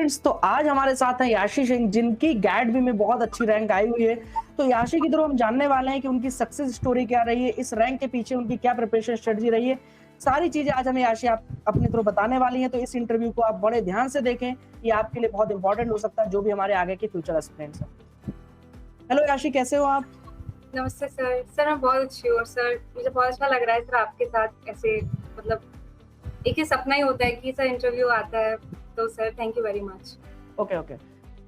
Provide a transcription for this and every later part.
Friends, तो आज हमारे साथ हैं याशी सिंह जिनकी गैट बी में बहुत अच्छी रैंक आई हुई है। तो याशी के थ्रू हम जानने वाले हैं कि उनकी सक्सेस स्टोरी क्या रही है, इस रैंक के पीछे उनकी क्या प्रिपरेशन स्ट्रेटजी रही है। सारी चीजें आज हमें याशी आप अपने थ्रू बताने वाली हैं, तो इस इंटरव्यू को आप बड़े ध्यान से देखें। ये आपके लिए बहुत इंपॉर्टेंट हो सकता है, जो भी हमारे आगे के फ्यूचर एस्पिरेंट्स हैं। हेलो याशी, कैसे हो आप? नमस्ते सर। सर मैं बहुत अच्छी हूँ और सर मुझे बहुत अच्छा लग रहा है सर आपके साथ ऐसे मतलब एक ही सपना ही होता है कि सर इंटरव्यू आता है, तो sir thank you very much. Okay, okay.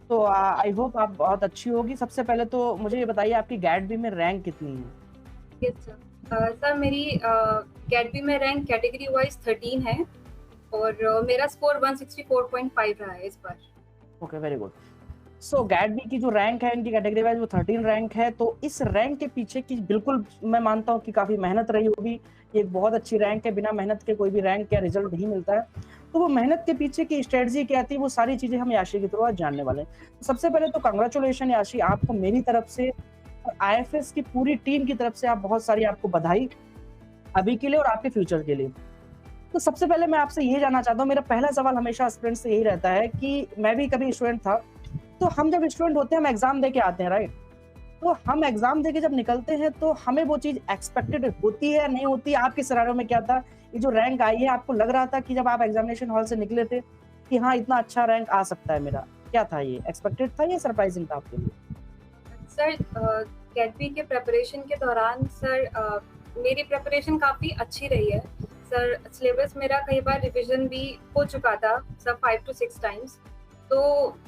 तो आई होप आप बहुत अच्छी होगी। सबसे पहले तो मुझे ये बताइए, आपकी गैट बी में रैंक कितनी है? Yes sir. सर मेरी गेट बी में रैंक कैटेगरी वाइज 13 है और मेरा स्कोर 164.5 रहा है इस बार। Okay, very good. So GATE B की जो रैंक है इनकी कैटेगरी वाइज वो 13 रैंक है। तो इस रैंक के पीछे की बिल्कुल मैं मानता हूँ कि काफी मेहनत रही होगी। ये एक बहुत अच्छी रैंक है, बिना मेहनत के कोई भी रैंक या रिजल्ट नहीं मिलता है। तो वो मेहनत के पीछे की स्ट्रेटजी क्या थी, वो सारी चीजें हम याशी के थ्रू आज जानने वाले हैं। सबसे पहले तो कांग्रेचुलेशन याशी, आपको मेरी तरफ से और आईएफएस की पूरी टीम की तरफ से आप बहुत सारी आपको बधाई अभी के लिए और आपके फ्यूचर के लिए। तो सबसे पहले मैं आपसे ये जानना चाहता हूँ, मेरा पहला सवाल हमेशा स्टूडेंट से यही रहता है कि मैं भी कभी स्टूडेंट था। तो हम जब स्टूडेंट होते हैं, हम एग्जाम दे के आते हैं, राइट? तो हम एग्जाम दे के जब निकलते हैं तो हमें वो चीज एक्सपेक्टेड होती है या नहीं होती है? आपके सिनेरियो में क्या था? ये जो रैंक आई है, आपको लग रहा था कि जब आप एग्जामिनेशन हॉल से निकले थे कि हाँ, इतना अच्छा रैंक आ सकता है मेरा? क्या था, ये एक्सपेक्टेड था या सरप्राइजिंग था आपके लिए? सर गेट बी के प्रिपरेशन के दौरान सर मेरी प्रिपरेशन काफ़ी अच्छी रही है। सर सिलेबस मेरा कई बार रिवीजन भी हो चुका था, सर 5 to 6 टाइम्स। तो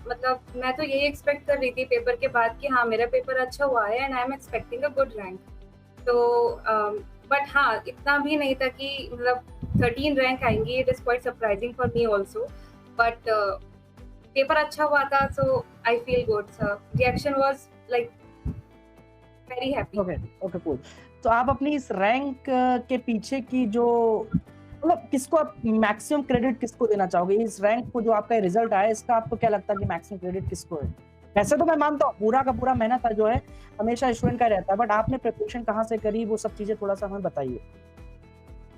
मतलब मैं तो यही एक्सपेक्ट कर रही थी पेपर के बाद कि हाँ, मेरा पेपर अच्छा हुआ है and I am expecting a good rank. तो बट हाँ, इतना भी नहीं था कि मतलब 13 रैंक आएँगी, it is quite surprising for me also. But paper अच्छा हुआ था so I feel good sir. Reaction was like very happy. Okay, okay, cool. तो आप अपनी इस रैंक के पीछे की जो मतलब किसको आप मैक्सिमम क्रेडिट किसको देना चाहोगे? इस रैंक को जो आपका रिजल्ट आया, इसका आपको क्या लगता है कि मैक्सिमम क्रेडिट किसको है? वैसे तो मैं मानता हूँ पूरा का पूरा मेहनत जो है हमेशा स्टूडेंट का रहता है, बट आपने प्रिपरेशन कहाँ से करी, वो सब चीज़ें थोड़ा-सा हमें बताइए।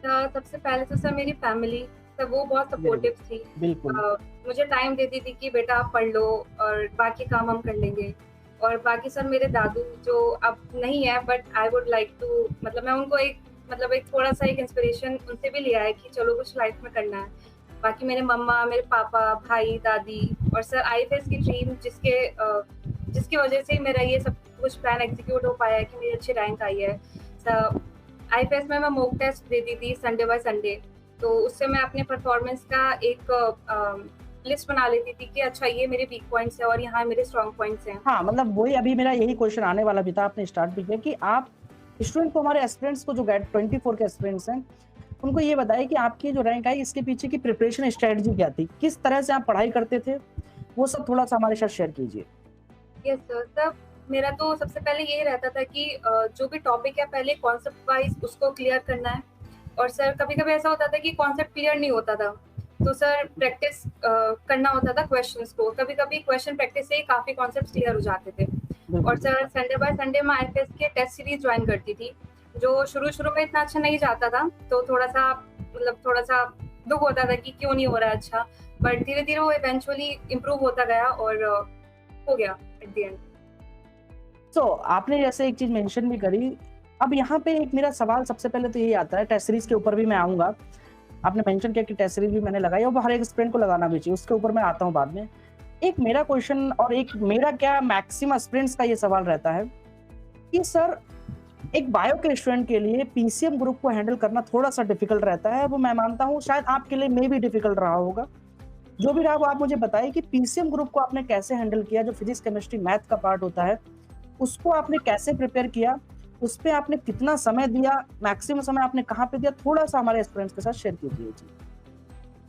सबसे पहले तो सर मेरी फैमिली, सर वो बहुत वेरी गुड। सपोर्टिव थी। बिल्कुल। मुझे टाइम देती थी कि बेटा आप पढ़ लो और बाकी काम हम कर लेंगे। और बाकी सर मेरे दादू जो अब नहीं है but I would like to मतलब मैं उनको एक मतलब एक थोड़ा-सा एक इंस्पिरेशन उनसे भी लिया है कि चलो कुछ लाइफ में करना है। बाकी मेरे मम्मा, मेरे पापा, भाई, दादी और सर आईएफएस की ड्रीम जिसकी वजह से ही मेरा ये सब कुछ प्लान एग्ज़ीक्यूट हो पाया है कि मेरी अच्छी रैंक आई है। स आईपीएस में मैं मॉक टेस्ट देती थी संडे बाय संडे, तो उससे मैं अपने परफॉर्मेंस का एक लिस्ट बना लेती थी कि अच्छा ये मेरे वीक पॉइंट्स हैं और यहाँ मेरे स्ट्रॉन्ग पॉइंट्स हैं। हाँ, मतलब वही अभी मेरा यही क्वेश्चन आने वाला भी था, आपने स्टार्ट भी किया कि आप स्टूडेंट को, हमारे एस्पिरेंट्स को जो गेट 24 के एस्पिरेंट्स हैं, उनको ये बताइए कि आपकी जो रैंक आई इसके पीछे की प्रिपरेशन स्ट्रेटजी क्या थी? किस तरह से आप पढ़ाई करते थे? वो सब थोड़ा-सा हमारे साथ शेयर कीजिए। यस सर, तब मेरा तो सबसे पहले यही रहता था कि जो भी टॉपिक है पहले कॉन्सेप्ट वाइज़ उसको क्लियर करना है। और सर कभी-कभी ऐसा होता था कि कॉन्सेप्ट क्लियर नहीं होता था, तो सर प्रैक्टिस करना होता था क्वेश्चंस को। कभी-कभी क्वेश्चन प्रैक्टिस से ही काफ़ी कॉन्सेप्ट्स क्लियर हो जाते थे। और बिल्कुल, सर बिल्कुल। संडे बाय संडे मैं आईपीएस के टेस्ट सीरीज़ जॉइन करती थी, जो शुरू-शुरू में इतना अच्छा नहीं जाता था, तो थोड़ा-सा दुःख होता था कि क्यों नहीं हो रहा है अच्छा। बट धीरे-धीरे वो इवेंचुअली इम्प्रूव होता गया और हो गया एट द एंड। सो आपने जैसे एक चीज़ मेंशन भी करी, अब यहाँ पे एक मेरा सवाल सबसे पहले तो यही आता है, टेस्ट सीरीज़ के ऊपर भी मैं आऊँगा। आपने मेंशन किया कि टेस्ट सीरीज़ भी मैंने लगाई और हर एक स्टूडेंट को लगाना भी चाहिए, उसके ऊपर मैं आता हूँ बाद में। एक मेरा क्वेश्चन और एक मेरा क्या मैक्सिमम एस्पिरेंट्स का ये सवाल रहता है कि सर, एक बायो के स्टूडेंट के लिए पीसीएम ग्रुप को हैंडल करना थोड़ा-सा डिफिकल्ट रहता है। वो मैं मानता हूँ शायद आपके लिए मे बी डिफिकल्ट रहा होगा। जो भी रहा वो आप मुझे बताइए कि पीसीएम ग्रुप को आपने कैसे हैंडल किया? जो फिजिक्स, केमिस्ट्री, मैथ का पार्ट होता है, उसको आपने कैसे प्रिपेयर किया? उसपे आपने कितना समय दिया? मैक्सिमम समय आपने कहाँ पे दिया? थोड़ा-सा हमारे एस्पिरेंट्स के साथ शेयर कीजिए। जी।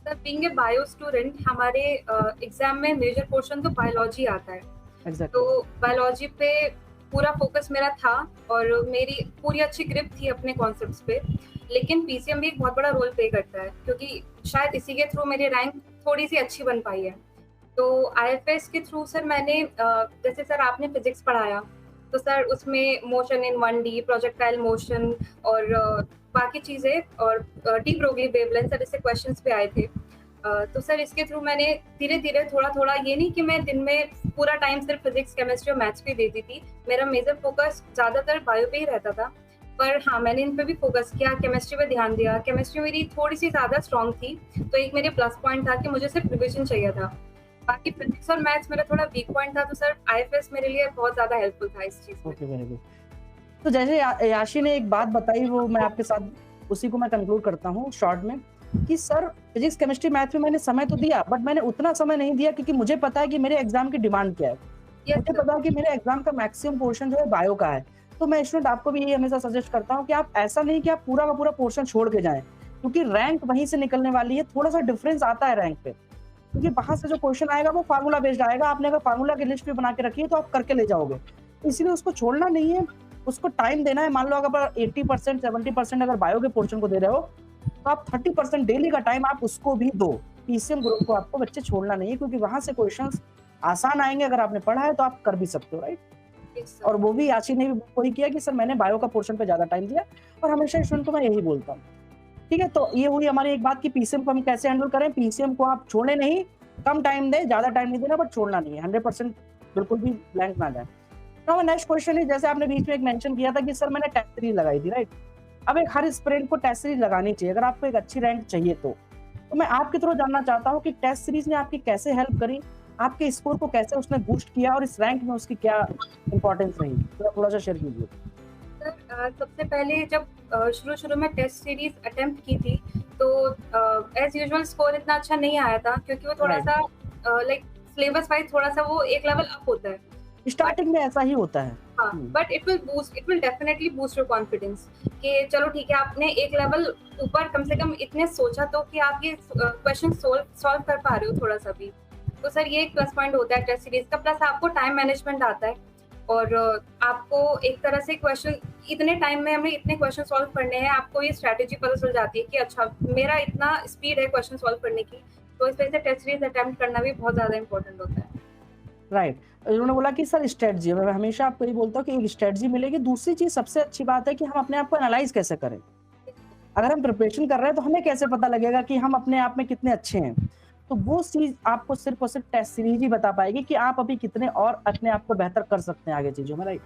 Sir being a bio student हमारे एग्जाम में मेजर पोर्शन तो बायोलॉजी आता है। तो एग्ज़ैक्टली। बायोलॉजी पे पूरा फोकस मेरा था और मेरी पूरी अच्छी ग्रिप थी अपने कॉन्सेप्ट्स पे। लेकिन पीसीएम भी एक बहुत बड़ा रोल प्ले करता है क्योंकि शायद इसी के थ्रू मेरी रैंक थोड़ी-सी अच्छी बन पाई है। तो आईएफएस के थ्रू सर मैंने जैसे सर आपने फिजिक्स पढ़ाया, तो सर उसमें motion in 1D, projectile motion और बाकी चीज़ें और डी ब्रोगली वेवलेंथ सर इससे क्वेश्चंस भी आए थे। तो सर इसके थ्रू मैंने धीरे-धीरे थोड़ा-थोड़ा, ये नहीं कि मैं दिन में पूरा टाइम सिर्फ फिज़िक्स, केमिस्ट्री और मैथ्स पे देती थी। मेरा मेजर फ़ोकस ज़्यादातर बायो पे ही रहता था। पर हाँ, मैंने इन पे भी फ़ोकस किया, केमिस्ट्री पे ध्यान दिया। केमिस्ट्री मेरी थोड़ी-सी ज़्यादा स्ट्रॉन्ग थी, तो एक मेरे प्लस पॉइंट था कि मुझे सिर्फ रिविज़न चाहिए था। बाकी फिज़िक्स और मैथ्स मेरा थोड़ा वीक पॉइंट था, तो सर आईएफएस मेरे लिए बहुत ज़्यादा हेल्पफुल था इस चीज़ में। Okay, very good. तो जैसे याशी ने एक बात बताई, वो मैं आपके साथ उसी को मैं कंक्लूड करता हूँ शॉर्ट में, कि सर फिजिक्स, केमिस्ट्री, मैथ्स में मैंने समय तो दिया, बट मैंने उतना समय नहीं दिया क्योंकि मुझे पता है कि मेरे एग्जाम की डिमांड क्या है। यस मुझे सर। पता है कि मेरे एग्जाम का मैक्सिमम पोर्शन जो है बायो का है। तो मैं स्टूडेंट आपको भी यही हमेशा सजेस्ट करता हूँ कि आप ऐसा नहीं कि आप पूरा का पूरा पोर्शन छोड़ के जाएँ, क्योंकि रैंक वहीं से निकलने वाली है, थोड़ा-सा डिफरेंस आता है रैंक पे। क्योंकि वहाँ से जो क्वेश्चन आएगा वो फार्मूला बेस्ड आएगा, आपने अगर फार्मूला की लिस्ट भी बना के रखी है तो आप करके ले जाओगे। इसलिए उसको छोड़ना नहीं है, उसको टाइम देना है। मान लो अगर आप 80% 70% अगर बायो के पोर्शन को दे रहे हो, तो आप 30% डेली का टाइम आप उसको भी दो। पीसीएम ग्रुप को आपको बच्चे छोड़ना नहीं है, क्योंकि वहाँ से क्वेश्चंस आसान आएँगे, अगर आपने पढ़ा है तो आप कर भी सकते हो, राइट? यस और सर। वो भी याची ने भी वही किया कि सर मैंने बायो का पोर्शन पे ज़्यादा टाइम दिया, और हमेशा स्टूडेंट को मैं यही बोलता हूँ। ठीक है, तो ये हुई हमारी एक बात कि पीसीएम को हम कैसे हैंडल करें। पीसीएम को आप छोड़ें नहीं, कम टाइम दें, ज़्यादा टाइम नहीं देना, बट छोड़ना नहीं है। 100% बिल्कुल भी ब्लैंक ना जाए। नाउ नेक्स्ट क्वेश्चन इज, जैसे आपने बीच में एक मेंशन किया था कि सर मैंने टेस्ट सीरीज लगाई थी, राइट? अब एक हर एस्पिरेंट को टेस्ट सीरीज लगानी चाहिए अगर आपको एक अच्छी रैंक चाहिए तो। तो मैं आपके थ्रू जानना चाहता हूँ कि टेस्ट सीरीज ने आपकी कैसे हेल्प करी? आपके स्कोर को कैसे उसने बूस्ट किया, और इस रैंक में उसकी क्या इंपॉर्टेंस रही? थोड़ा-सा शेयर कीजिए। सर सबसे पहले जब शुरू-शुरू में टेस्ट सीरीज़ अटेम्प्ट की थी, तो एज़ यूजुअल स्कोर इतना अच्छा नहीं आया था, क्योंकि वो राइट, थोड़ा-सा लाइक सिलेबस वाइज़ थोड़ा-सा वो एक लेवल अप होता है। बट स्टार्टिंग में ऐसा ही होता है। हाँ, हुँ, but it will definitely boost your confidence कि चलो ठीक है, आपने एक लेवल ऊपर कम से कम इतने सोचा तो कि आप ये क्वेश्चन सॉल्व कर पा रहे हो थोड़ा-सा भी। तो सर ये एक प्लस पॉइंट होता है टेस्ट सीरीज़ का, प्लस आपको टाइम मैनेजमेंट आता है, और आपको एक तरह से क्वेश्चन इतने टाइम में हमें इतने क्वेश्चन सॉल्व करने हैं, आपको ये स्ट्रैटेजी पता चल जाती है कि अच्छा मेरा इतना स्पीड है क्वेश्चन सॉल्व करने की, तो इस वजह से टेस्ट सीरीज़ अटेम्प्ट करना भी बहुत ज़्यादा इम्पोर्टेंट होता है। राइट। उन्होंने बोला कि सर स्ट्रैटेजी, मैं हमेशा आपको यही बोलता हूँ कि एक स्ट्रैटेजी मिलेगी। दूसरी चीज़ सबसे अच्छी बात है कि हम अपने आप को एनालाइज़ कैसे करें। अगर हम प्रिपरेशन कर रहे हैं तो हमें कैसे पता लगेगा कि हम अपने आप में कितने अच्छे हैं? तो वो चीज़ आपको सिर्फ़ और सिर्फ़ टेस्ट सीरीज़ ही बता पाएगी कि आप अभी कितने और अपने आप को बेहतर कर सकते हैं आगे चीज़ों में, राइट?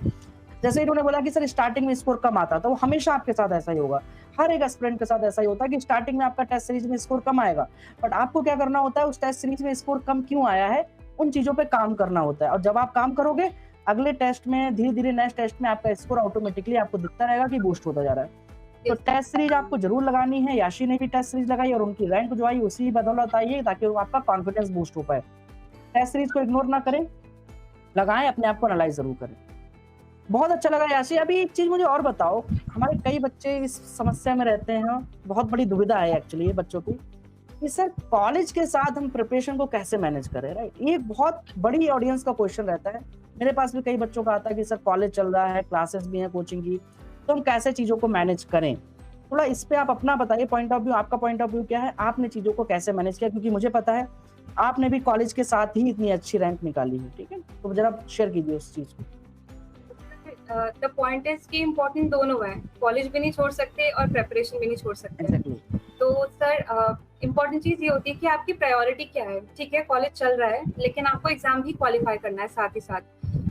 जैसे इन्होंने बोला कि सर स्टार्टिंग में स्कोर कम आता है, तो वो हमेशा आपके साथ ऐसा ही होगा। हर एक एस्पिरेंट के साथ ऐसा ही होता है कि स्टार्टिंग में आपका टेस्ट सीरीज़ में स्कोर कम आएगा, बट आपको क्या करना होता है, उस टेस्ट सीरीज़ में स्कोर कम क्यों आया है, उन चीज़ों पे काम करना होता है। और जब आप काम करोगे, अगले टेस्ट में धीरे-धीरे नेक्स्ट टेस्ट में आपका स्कोर ऑटोमेटिकली आपको दिखता रहेगा कि बूस्ट होता जा रहा है। तो टेस्ट सीरीज आपको ज़रूर लगानी है। याशी ने भी टेस्ट सीरीज लगाई और उनकी रैंक जो आई उसी बदौलत आई है, ताकि वो आपका कॉन्फिडेंस बूस्ट हो पाए। टेस्ट सीरीज को इग्नोर ना करें, लगाएँ, अपने आप को एनालाइज़ ज़रूर करें। बहुत अच्छा लगा याशी। अभी एक चीज़ मुझे और बताओ, हमारे कई बच्चे इस समस्या में रहते हैं, बहुत बड़ी दुविधा है एक्चुअली ये बच्चों की, कि सर कॉलेज के साथ हम प्रिपरेशन को कैसे मैनेज करें, राइट? ये एक बहुत बड़ी ऑडियंस का क्वेश्चन रहता है। मेरे पास भी कई बच्चों का आता है कि सर कॉलेज चल रहा है, क्लासेस भी हैं कोचिंग की, तो हम कैसे चीज़ों को मैनेज करें? थोड़ा इस पे आप अपना बताइए पॉइंट ऑफ व्यू, आपका पॉइंट ऑफ व्यू क्या है? आपने चीज़ों को कैसे मैनेज किया? क्योंकि मुझे पता है, आपने भी कॉलेज के साथ ही इतनी अच्छी रैंक निकाली है, ठीक है? तो ज़रा शेयर कीजिए उस चीज़ को। द पॉइंट इज़ कि इम्पोर्टेंट दोनों है, कॉलेज भी नहीं छोड़ सकते और प्रिपरेशन भी नहीं छोड़ सकते। एग्ज़ैक्टली, तो सर इम्पोर्टेंट चीज़ ये होती है कि आपकी प्रायोरिटी क्या है। ठीक है, कॉलेज चल रहा है, लेकिन आपको एग्ज़ाम भी क्वालिफ़ाई करना है साथ ही साथ।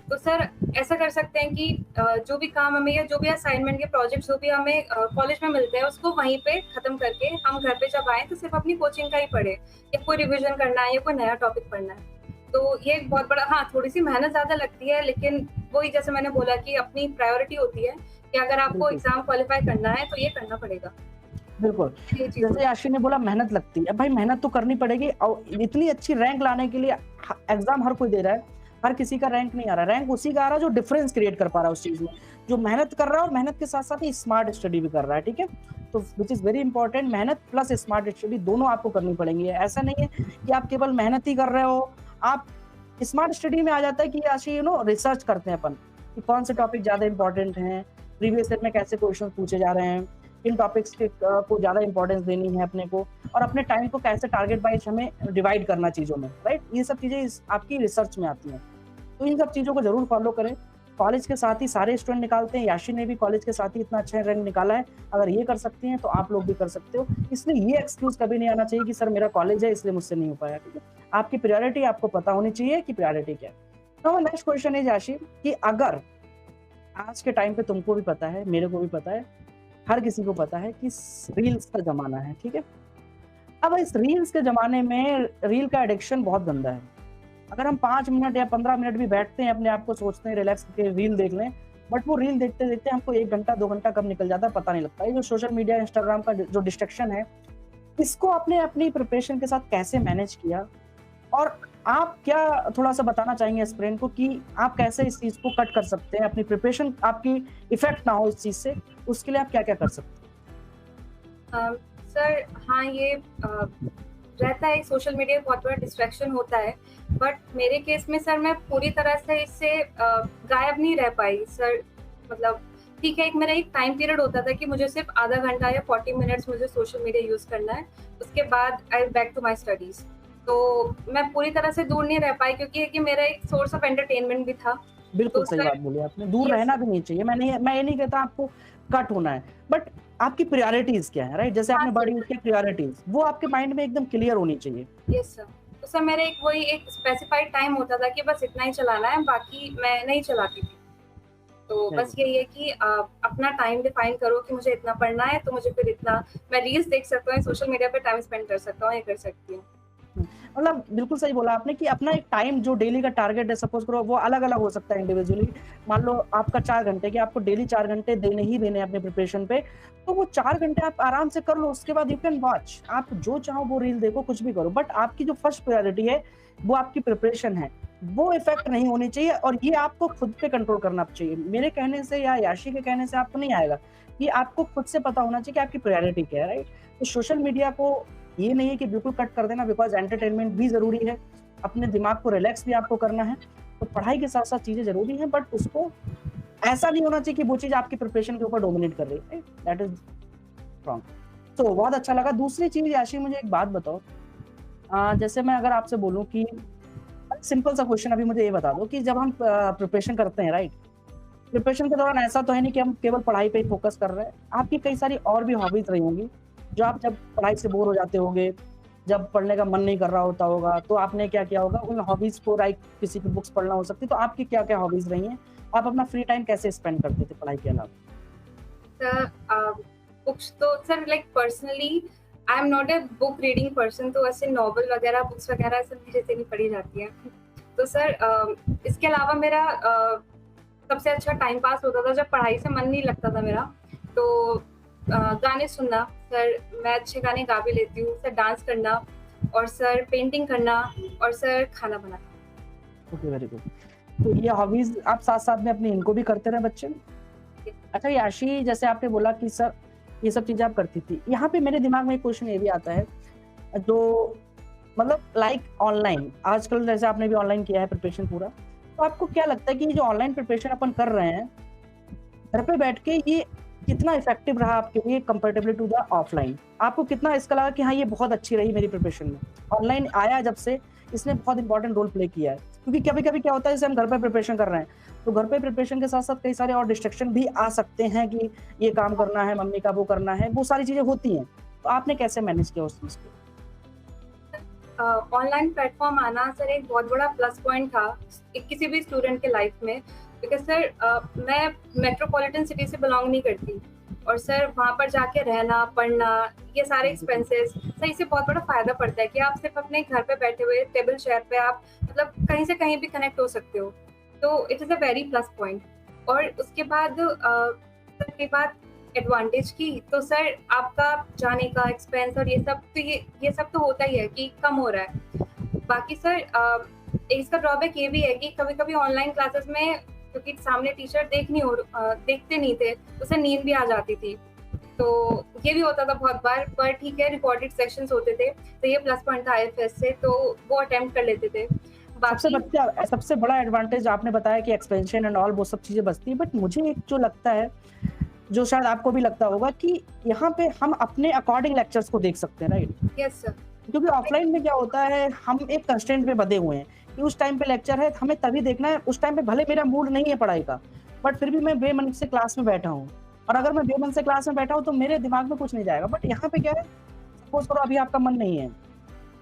तो सर ऐसा कर सकते हैं कि जो भी काम हमें या जो भी असाइनमेंट या प्रोजेक्ट्स जो भी हमें कॉलेज में मिलते हैं, उसको वहीं पे ख़त्म करके हम घर पे जब आएँ तो सिर्फ़ अपनी कोचिंग का ही पढ़ें, या कोई रिविज़न करना है या कोई नया टॉपिक पढ़ना है। तो ये एक बहुत बड़ा, हाँ, थोड़ी-सी मेहनत ज़्यादा लगती है, लेकिन वही जैसे मैंने बोला कि अपनी प्रायोरिटी होती है कि अगर आपको बिल्कुल। एग्ज़ाम क्वालिफ़ाई करना है, तो ये करना पड़ेगा। बिल्कुल, ये चीज़ जैसे होती है। याशी ने बोला मेहनत लगती है। भाई मेहनत तो करनी पड़ेगी, और इतनी अच्छी रैंक लाने के लिए एग्ज़ाम हर कोई दे रहा है, हर किसी का रैंक नहीं आ रहा है। रैंक उसी का आ रहा है जो डिफरेंस क्रिएट कर पा रहा है उस चीज़ में, जो मेहनत कर रहा है और मेहनत के साथ-साथ ही स्मार्ट स्टडी भी कर रहा है, ठीक है? तो व्हिच इज़ वेरी इंपॉर्टेंट, मेहनत प्लस स्मार्ट स्टडी दोनों आपको करनी पड़ेंगी। ऐसा नहीं है कि आप केवल मेहनत ही कर रहे हो, आप स्मार्ट स्टडी में आ जाता है कि याशी रिसर्च करते हैं अपन, कि कौन से टॉपिक ज़्यादा इंपॉर्टेंट हैं, प्रीवियस ईयर में कैसे क्वेश्चन पूछे जा रहे हैं, किन टॉपिक्स के को ज़्यादा इंपॉर्टेंस देनी है अपने को, और अपने टाइम को कैसे टारगेट वाइज हमें डिवाइड करना चीज़ों में, राइट? ये सब चीज़ें आपकी रिसर्च में आती हैं। तो इन सब चीज़ों को ज़रूर फॉलो करें। कॉलेज के साथ ही सारे स्टूडेंट निकालते हैं, याशी ने भी कॉलेज के साथ ही इतना अच्छा रैंक निकाला है, अगर ये कर सकती हैं, तो आप लोग भी कर सकते हो। इसलिए ये एक्सक्यूज़ कभी नहीं आना चाहिए कि सर मेरा कॉलेज है इसलिए मुझसे नहीं हो पाया, ठीक है? आपकी प्रायोरिटी आपको पता होनी चाहिए कि प्रायोरिटी क्या है। नाउ नेक्स्ट क्वेश्चन इज़ याशी कि अगर आज के टाइम पे तुमको भी पता है, मेरे को भी पता है, हर किसी को पता है कि रील्स का ज़माना है, ठीक है? अब इस रील्स के ज़माने में रील का एडिक्शन बहुत गंदा है। अगर हम 5 मिनट या 15 मिनट भी बैठते हैं, अपने आप को सोचते हैं रिलैक्स करके रील देख लें, बट वो रील देखते-देखते हमको 1 घंटा, 2 घंटा कब निकल जाता है पता नहीं लगता। ये जो सोशल मीडिया, इंस्टाग्राम का जो डिस्ट्रैक्शन है, इसको आपने अपनी प्रिपरेशन के साथ कैसे मैनेज किया? और आप क्या थोड़ा-सा बताना चाहेंगे एस्पिरेंट को कि आप कैसे इस चीज़ को कट कर सकते हैं? अपनी प्रिपरेशन आपकी इफ़ेक्ट ना हो इस चीज़ से, उसके लिए आप क्या-क्या कर सकते हैं? सर हाँ, ये रहता है सोशल मीडिया बहुत बड़ा डिस्ट्रैक्शन होता है, बट मेरे केस में सर मैं पूरी तरह से इससे गायब नहीं रह पाई सर। मतलब ठीक है, एक मेरा एक टाइम पीरियड होता था कि मुझे सिर्फ आधा घंटा या 40 मिनट्स मुझे सोशल मीडिया यूज़ करना है, उसके बाद आई बैक टू माय स्टडीज़। तो मैं पूरी तरह से दूर नहीं रह पाई क्योंकि कि मेरा एक सोर्स ऑफ एंटरटेनमेंट भी था। बिल्कुल तो सही सर बात बोली आपने, दूर यस, रहना भी नहीं चाहिए। मैं ये नहीं कहता आपको कट होना है, बट आपकी प्रायोरिटीज़ क्या है, राइट? जैसे हाँ आपने सर, बड़ी की प्रायोरिटीज़, वो आपके माइंड में एकदम क्लियर होनी चाहिए। Yes sir. तो सर मेरा एक वही एक स्पेसिफाइड टाइम होता था कि बस इतना ही चलाना है, बाकी मैं नहीं चलाती थी। तो वेरी बस गुड। यही है कि अपना टाइम डिफाइन करो कि मुझे इतना पढ़ना है, तो मुझे फिर इतना मैं रील्स देख सकता हूँ, सोशल मीडिया पे टाइम स्पेंड कर सकता हूँ, ये कर सकती हूँ। मतलब बिल्कुल सही बोला आपने कि अपना एक टाइम जो डेली का टारगेट है सपोज़ करो वो अलग-अलग हो सकता है इंडिविजुअली। मान लो आपका 4 घंटे कि आपको डेली 4 घंटे देने ही देने हैं अपने प्रिपरेशन पे, तो वो 4 घंटे आप आराम से कर लो, उसके बाद यू कैन वॉच। आप जो चाहो वो रील देखो, कुछ भी करो, बट आपकी जो फर्स्ट प्रायोरिटी है, वो आपकी प्रिपरेशन है। वो इफ़ेक्ट नहीं होनी चाहिए और ये आपको खुद पे कंट्रोल करना चाहिए। मेरे कहने से या याशी के कहने से आपको नहीं आएगा। ये आपको खुद से पता होना चाहिए कि आपकी प्रायोरिटी क्या है, राइट? तो सोशल मीडिया को ये नहीं है कि बिल्कुल कट कर देना बिकॉज़ एंटरटेनमेंट भी ज़रूरी है, अपने दिमाग को रिलैक्स भी आपको करना है, तो पढ़ाई के साथ-साथ चीज़ें ज़रूरी हैं बट उसको ऐसा नहीं होना चाहिए कि वो चीज़ आपकी प्रिपरेशन के ऊपर डोमिनेट कर रही है, राइट? That is wrong. तो बहुत अच्छा लगा। दूसरी चीज़ याशी मुझे एक बात बताओ जैसे मैं अगर आपसे बोलूँ कि सिंपल सा क्वेश्चन अभी मुझे ये बता दो कि जब हम प्रिपरेशन करते हैं, राइट? प्रिपरेशन के दौरान ऐसा तो है नहीं कि हम केवल पढ़ाई पे ही फ़ोकस कर रहे हैं, आपकी कई सारी और भी हॉबीज़ रही होंगी, जो आप जब पढ़ाई से बोर हो जाते होंगे, जब पढ़ने का मन नहीं कर रहा होता होगा, तो आपने क्या किया होगा उन हॉबीज़ को लाइक किसी की बुक्स पढ़ना हो सकती है, तो आपकी क्या-क्या हॉबीज़ रही हैं? आप अपना फ्री टाइम कैसे स्पेंड करते थे पढ़ाई के अलावा? सर बुक्स तो sir like personally I am not a book reading person, तो ऐसे नॉवल वगैरह बुक्स वगैरह सब मेरे से नहीं पढ़ी जाती हैं। तो सर इसके अलावा मेरा सबसे अच्छा टाइम पास होता था जब पढ़ाई से मन नहीं लगता था मेरा, तो गाने सुनना। सर मैं अच्छे गाने गा भी लेती हूँ। सर डांस करना और सर पेंटिंग करना और सर खाना बनाना। Okay, very good. तो ये हॉबीज़ आप साथ-साथ में अपनी इनको भी करते रहे बच्चे? अच्छा याशी जैसे आपने बोला कि सर ये सब चीज़ें आप करती थी। यहाँ पे मेरे दिमाग में एक क्वेश्चन ये भी आता है जो मतलब लाइक ऑनलाइन आजकल जैसे आपने भी ऑनलाइन किया है प्रिपरेशन पूरा, तो आपको क्या लगता है कि ये जो ऑनलाइन प्रिपरेशन अपन कर रहे हैं, घर पे बैठ के ये कितना इफेक्टिव रहा आपके लिए कंपैरेटिवली टू द ऑफलाइन? आपको कितना इसका लगा कि हाँ, ये बहुत अच्छी रही मेरी प्रिपरेशन में? ऑनलाइन आया जब से इसने बहुत इंपॉर्टेंट रोल प्ले किया है। क्योंकि कभी-कभी क्या होता है जैसे हम घर पे प्रिपरेशन कर रहे हैं, तो घर पे प्रिपरेशन के साथ-साथ कई सारे और डिस्ट्रैक्शन भी आ सकते हैं कि ये काम करना है, मम्मी का वो करना है, वो सारी चीज़ें होती हैं। तो आपने कैसे मैनेज किया उस चीज़ को? ऑनलाइन प्लेटफॉर्म आना सर एक बहुत बड़ा प्लस पॉइंट था किसी भी स्टूडेंट के लाइफ में, बिकॉज सर मैं मेट्रोपॉलिटन सिटी से बिलोंग नहीं करती, और सर वहाँ पर जाके रहना पढ़ना ये सारे एक्सपेंसेस सर इससे बहुत बड़ा फायदा पड़ता है कि आप सिर्फ अपने घर पे बैठे हुए टेबल चेयर पे आप मतलब कहीं से कहीं भी कनेक्ट हो सकते हो, तो it is a very plus point. और उसके बाद सर की बात एडवांटेज की, तो सर आपका जाने का एक्सपेंस और ये सब तो होता ही है कि कम हो रहा है। बाकी सर इसका ड्रॉबैक ये भी है कि कभी-कभी ऑनलाइन क्लासेस में क्योंकि सामने टीचर देखते नहीं थे, उसे नींद भी आ जाती थी। तो ये भी होता था बहुत बार, पर ठीक है रिकॉर्डेड सेशंस होते थे, तो ये प्लस पॉइंट था आईएफएस से, तो वो अटेम्प्ट कर लेते थे। बाकी सबसे बड़ा एडवांटेज आपने बताया कि एक्सपेंशन एंड ऑल वो सब चीज़ें बचती हैं, बट मुझे एक जो लगता है, जो शायद आपको भी लगता होगा कि यहाँ पे हम अपने अकॉर्डिंग लेक्चर्स को देख सकते हैं, राइट? Yes sir. क्योंकि ऑफलाइन में क्या होता है, हम एक कंस्ट्रेंट पे बंधे हुए हैं कि उस टाइम पे लेक्चर है, हमें तभी देखना है, उस टाइम पे भले मेरा मूड नहीं है पढ़ाई का, बट फिर भी मैं बेमन से क्लास में बैठा हूँ। और अगर मैं बेमन से क्लास में बैठा हूँ, तो मेरे दिमाग में कुछ नहीं जाएगा। बट यहाँ पे क्या है, सपोज़ करो अभी आपका मन नहीं है,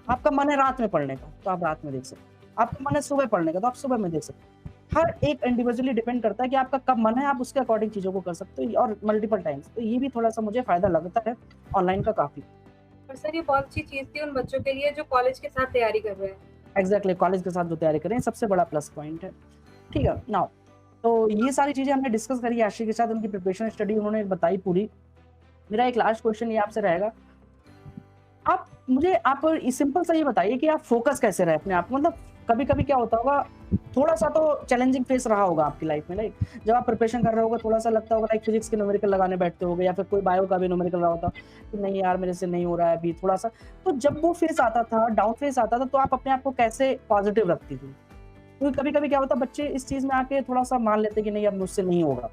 आपका मन है रात में पढ़ने का, तो आप रात में देख सकते हो। आपका मन है सुबह पढ़ने का, तो आप सुबह में देख सकते हो। हर एक इंडिविजुअली डिपेंड करता है कि आपका कब मन है, आप उसके अकॉर्डिंग चीज़ों को कर सकते हो और मल्टीपल टाइम्स। तो ये भी थोड़ा-सा मुझे फ़ायदा लगता है ऑनलाइन का काफ़ी। और सर ये बहुत अच्छी चीज़ थी उन बच्चों के लिए जो कॉलेज के साथ तैयारी कर रहे हैं। एग्ज़ैक्टली कॉलेज के साथ जो तैयारी कर रहे हैं, सबसे बड़ा प्लस पॉइंट है। ठीक है, नाउ तो ये सारी चीज़ें हमने डिस्कस करी आशी के साथ, उनकी प्रिपरेशन स्टडी उन्होंने बताई पूरी। मेरा एक लास्ट क्वेश्चन ये आपसे रहेगा, आप सिंपल सा ये बताइए कि आप फ़ोकस कैसे रहे अपने आप को? मतलब कभी-कभी क्या होता होगा, थोड़ा-सा तो चैलेंजिंग फेस रहा होगा आपकी लाइफ़ में, राइट? जब आप प्रिपरेशन कर रहे होगे, थोड़ा-सा लगता होगा लाइक फिज़िक्स के न्यूमेरिकल लगाने बैठते होगे या फिर कोई बायो का भी न्यूमेरिकल रहा होता, कि नहीं यार मेरे से नहीं हो रहा है अभी थोड़ा-सा। तो जब वो फेस आता था, डाउन फेस आता था, तो आप अपने आप को कैसे पॉज़िटिव रखती थी? क्योंकि कभी-कभी क्या होता है, बच्चे इस चीज़ में आके थोड़ा-सा मान लेते हैं कि नहीं अब मुझसे नहीं होगा,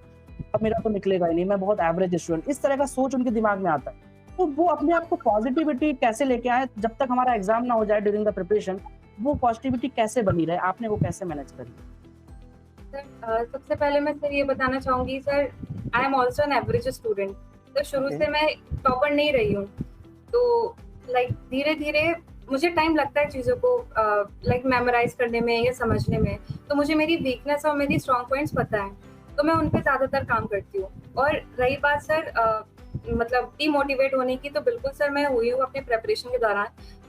अब मेरा तो निकलेगा ही नहीं, मैं बहुत एवरेज स्टूडेंट, इस तरह का सोच उनके दिमाग में आता है। तो वो अपने आप को पॉजिटिविटी कैसे लेके आएँ जब तक हमारा एग्ज़ाम ना हो जाए ड्यूरिंग द प्रिपरेशन, वो पॉजिटिविटी कैसे बनी रहे? आपने वो कैसे मैनेज करी? सर सबसे पहले मैं सर ये बताना चाहूँगी sir, I am also an average student. तो शुरू ओके, से मैं टॉपर नहीं रही हूँ। तो लाइक धीरे-धीरे मुझे टाइम लगता है चीज़ों को लाइक मेमोराइज़ करने में या समझने में। तो मुझे मेरी वीकनेस और मेरी स्ट्रॉन्ग पॉइंट्स पता हैं, तो मैं उन पे ज़्यादातर काम करती हूँ। और रही बात सर मतलब डीमोटिवेट होने की, तो बिल्कुल सर मैं हुई हूँ अपने प्रिपरेशन के दौरान।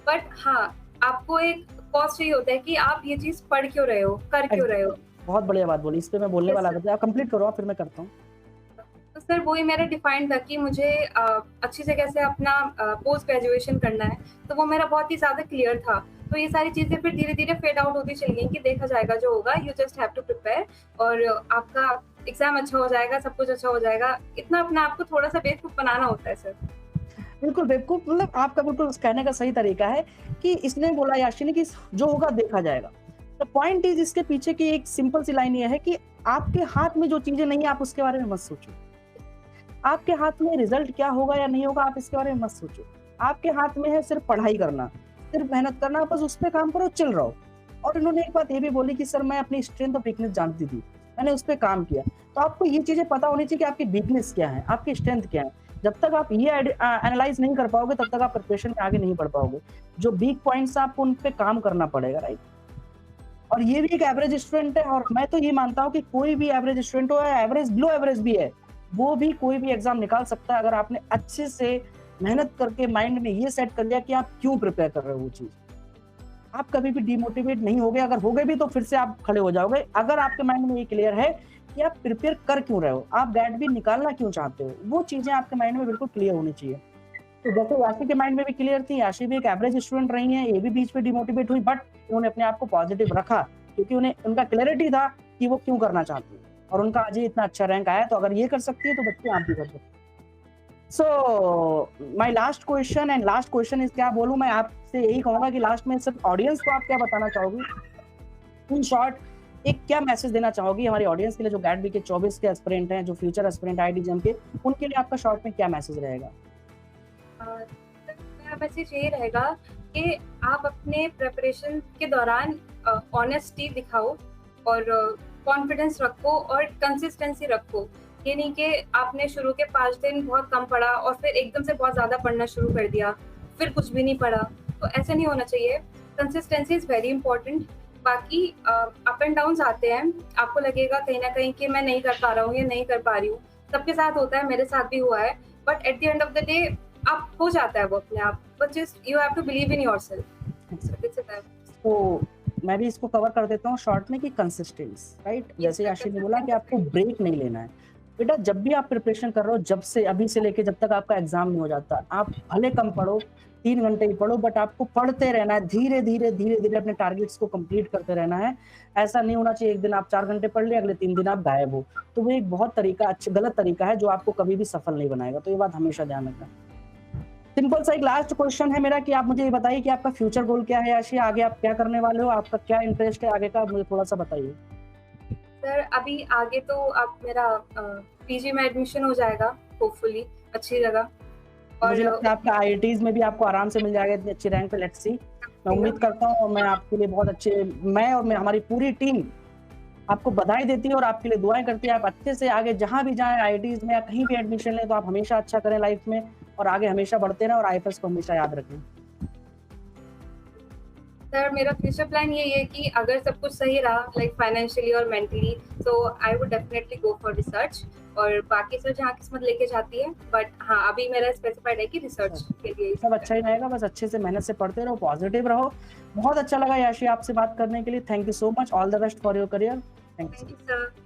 बट हाँ, आपको एक कॉस्ट चाहिए होता है कि आप ये चीज़ पढ़ क्यों रहे हो, कर क्यों रहे हो? एग्ज़ैक्टली बहुत बढ़िया बात बोली, इस पे मैं बोलने यस वाला सर। था। आप कंप्लीट करो आप फिर मैं करता हूँ। तो सर वही मेरा डिफाइंड था कि मुझे अच्छी जगह से अपना पोस्ट ग्रेजुएशन करना है, तो वो मेरा बहुत ही ज़्यादा क्लियर था। तो ये सारी चीज़ें फिर धीरे-धीरे फेड आउट होती चली गई कि देखा जाएगा जो होगा, you just have to prepare और आपका एग्ज़ाम अच्छा हो जाएगा, सब कुछ अच्छा हो जाएगा। इतना अपने आप को थोड़ा-सा बेवकूफ़ बनाना होता है सर। बिल्कुल बेवकूफ़ मतलब आपका बिल्कुल कहने का सही तरीका है कि इसने बोला याशी ने कि जो होगा देखा जाएगा। द पॉइंट इज़ इसके पीछे की एक सिंपल सी लाइन ये है कि आपके हाथ में जो चीज़ें नहीं है आप उसके बारे में मत सोचो। आपके हाथ में रिज़ल्ट क्या होगा या नहीं होगा आप इसके बारे में मत सोचो। आपके हाथ में है सिर्फ़ पढ़ाई करना, सिर्फ़ मेहनत करना, बस उस पे काम करो, चिल रहो। और इन्होंने एक बात ये भी बोली कि सर मैं अपनी स्ट्रेंथ और वीकनेस जानती थी, मैंने उस पे काम किया। तो आपको ये चीज़ें पता होनी चाहिए कि आपकी वीकनेस क्या है, आपकी स्ट्रेंथ क्या है। जब तक आप ये एनालाइज़ नहीं कर पाओगे तब तक आप प्रिपरेशन में आगे नहीं बढ़ पाओगे। जो वीक पॉइंट्स हैं आपको उन पे काम करना पड़ेगा, राइट? और ये भी एक एवरेज स्टूडेंट है और मैं तो ये मानता हूँ कि कोई भी एवरेज स्टूडेंट हो या एवरेज बिलो एवरेज भी है, वो भी कोई भी एग्ज़ाम निकाल सकता है अगर आपने अच्छे से मेहनत करके माइंड में ये सेट कर लिया कि आप क्यों प्रिपेयर कर रहे हो वो चीज़। आप कभी भी डिमोटिवेट नहीं होगे, अगर हो गए भी तो फिर से आप खड़े हो जाओगे। अगर आपके माइंड में ये क्लियर है कि आप प्रिपेयर कर क्यों रहे हो, आप गैट बी निकालना क्यों चाहते हो, वो चीज़ें आपके माइंड में बिल्कुल क्लियर होनी चाहिए। तो जैसे याशी के माइंड में भी क्लियर थी, याशी भी एक एवरेज स्टूडेंट रही हैं, ये भी बीच में डिमोटिवेट हुई बट उन्होंने अपने आप को पॉजिटिव रखा क्योंकि उन्हें उनका क्लैरिटी था कि वो क्यों करना चाहती हैं और उनका आज ये इतना अच्छा रैंक आया तो अगर ये कर सकती है तो बच्चे आप भी कर सकते हैं। So my last question and last question is क्या बोलूँ मैं आपसे यही कहूँगा कि लास्ट में सिर्फ ऑडियंस को आप क्या बताना चाहोगी? इन शॉर्ट एक क्या मैसेज देना चाहोगी हमारी ऑडियंस के लिए जो गैट बी के 24 के एस्पिरेंट हैं, जो फ्यूचर एस्पिरेंट आईआईटी के, उनके लिए आपका शॉर्ट में क्या मैसेज रहेगा? मेरा मैसेज ये रहेगा कि आप अपने प्रिपरेशन के दौरान ऑनेस्टी दिखाओ और कॉन्फिडेंस रखो और कंसिस्टेंसी रखो। ये नहीं कि आपने शुरू के 5 दिन बहुत कम पढ़ा और फिर एकदम से बहुत ज़्यादा पढ़ना शुरू कर दिया, फिर कुछ भी नहीं पढ़ा, तो ऐसा नहीं होना चाहिए। Consistency is very important. बाकी अप एंड डाउन्स आते हैं, आपको लगेगा कहीं न कहीं कि मैं नहीं कर पा रहा हूँ या नहीं कर पा रही हूँ। सबके साथ होता है, मेरे साथ भी हुआ है, but at the end of the day आप हो जाता है वो अपने आप, but just you have to believe in yourself. So this is that. तो मैं भी इसको कवर कर देता हूँ शॉर्ट में कि कंसिस्टेंस, राइट? यस जैसे सर, आशी ने बोला कि कंसिस्टेंट आपको इज़ ब्रेक नहीं लेना है। बेटा जब भी आप प्रिपरेशन कर रहे हो, जब से अभी से लेके जब तक आपका एग्ज़ाम नहीं हो जाता, आप भले कम पढ़ो, 3 घंटे ही पढ़ो बट आपको पढ़ते रहना है, धीरे-धीरे, धीरे-धीरे अपने टारगेट्स को कंप्लीट करते रहना है। ऐसा नहीं होना चाहिए एक दिन आप 4 घंटे पढ़ लिए, अगले 3 दिन आप गायब हो। तो वो एक बहुत तरीका गलत तरीका है जो आपको कभी भी सफल नहीं बनाएगा। तो ये बात हमेशा ध्यान रखना। सिंपल सा एक लास्ट क्वेश्चन है मेरा कि आप मुझे ये बताइए कि आपका फ्यूचर गोल क्या है आशी? आगे आप क्या करने वाले हो? आपका क्या इंटरेस्ट है आगे का? मुझे थोड़ा-सा बताइए। सर अभी आगे तो अब मेरा पीजी में एडमिशन हो जाएगा होपफुली अच्छी जगह। मुझे और लगता है आपका आईआईटीज़ में भी आपको आराम से मिल जाएगा इतनी अच्छी रैंक पे, लेट्स सी। मैं उम्मीद करता हूँ और मैं आपके लिए बहुत अच्छे मैं हमारी पूरी टीम आपको बधाई देती है और आपके लिए दुआएँ करती है। आप अच्छे से आगे जहाँ भी जाएँ आईआईटीज़ में या कहीं भी एडमिशन लें तो आप हमेशा अच्छा करें लाइफ़ में और आगे हमेशा बढ़ते रहें और आईएफएस को हमेशा याद रखें। सर मेरा फ्यूचर प्लान यही है कि अगर सब कुछ सही रहा लाइक फाइनेंशियली और मेंटली, तो I would definitely go for research, और बाकी सर जहाँ किस्मत लेके जाती है, बट हाँ अभी मेरा स्पेसिफाइड है कि अच्छा, रिसर्च के लिए ही सब करना अच्छा ही रहेगा, बस अच्छे से मेहनत से पढ़ते रहो, पॉज़िटिव रहो। बहुत अच्छा लगा याशी आपसे बात करने के लिए। Thank you so much. All the best for your career. है। Thank you thank so you much. Sir.